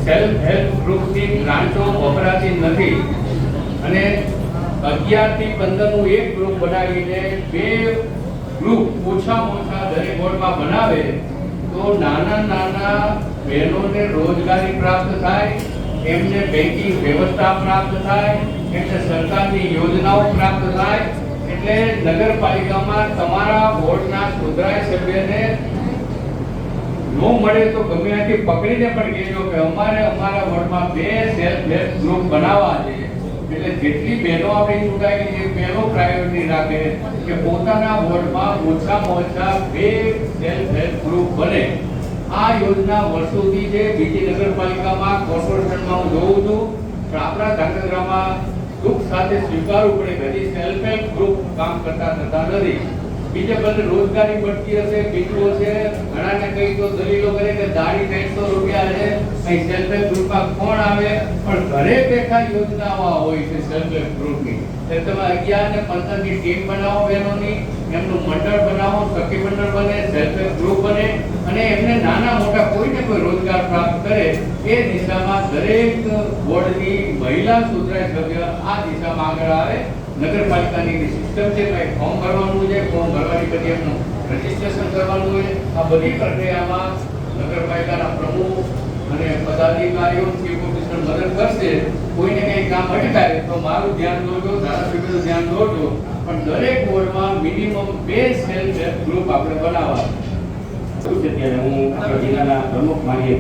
Self help ગ્રુપની ગ્રાન્ટો વપરાતી નથી અને 11 થી 15 નું એક ગ્રુપ બનાવીને 2 ગ્રુપ ઓછામાં ઓછા દરેક વોર્ડમાં બનાવે તો નાના બહેનોને રોજગારી પ્રાપ્ત થાય, એમને બેંકિંગ વ્યવસ્થા પ્રાપ્ત થાય, એમને સરકારની યોજનાઓ પ્રાપ્ત થાય. એટલે નગરપાલિકામાં તમારા વોર્ડના સુધરાય સભ્યને નો મળે તો ગમે ત્યાંથી પકડીને પણ કહેજો કે અમારે અમારા વોર્ડમાં 2 સેલ્ફ હેલ્પ ગ્રુપ બનાવવા છે. એટલે જેટલી બહેનો આપણી ચૂંટાયેલી છે બહેનો પ્રાયોરિટી રાખે કે પોતાના વોર્ડમાં ઓછામાં ઓછા 2 સેલ્ફ હેલ્પ ગ્રુપ બને. આ યોજના વર્ષોથી છે, બીજી નગરપાલિકામાં કોર્પોરેશનમાં હું જોઉં છું, પણ આપણા ધાંગધ્રામાં દુઃખ સાથે સ્વીકારવું પડે કે હજી સેલ્ફ હેલ્પ ગ્રુપ કામ કરતા નથી. બીજે બધે રોજગારી મળતી હશે, બીજું હશે, ઘણાને કઈ તો દલીલો કરે કે દાડી 300 રૂપિયા છે, કઈ સેલ્ફ હેલ્પ ગ્રુપમાં કોણ આવે, પણ ઘરે બેઠા યોજનાઓ હોય છે સેલ્ફ હેલ્પ ગ્રુપની. એટલે તમે 11 ને 15 ની ટીમ બનાવો બહેનોની, એમનું મંડળ બનાવો, સખી મંડળ બને, સેલ્ફ હેલ્પ ગ્રુપ બને અને એમને નાના મોટા કોઈને કોઈ રોજગાર પ્રાપ્ત કરે એ દિશામાં દરેક વોર્ડની મહિલા સુધરાય સભ્ય આ દિશામાં આગળ આવે. નગરપાલિકાની સિસ્ટમ છે, ભાઈ ફોર્મ ભરવાનું છે, ફોર્મ ભરવાની પછી એમનું રજીસ્ટ્રેશન કરવાનું છે. આ બધી પ્રક્રિયામાં નગરપાલિકાના પ્રમુખ અને પદાધિકારીઓ ચીફ ઓફિસર મદદ કરશે. કોઈને કંઈ કામ અટકાય તો મારું ધ્યાન દોરજો, ધારાસભ્યનું ધ્યાન દોરજો, પણ દરેક વોર્ડમાં મિનિમમ 2 સેલ્ફ હેલ્પ ગ્રુપ આપણે બનાવવા. અત્યારે હું આપણા જિલ્લાના પ્રમુખ માનીએ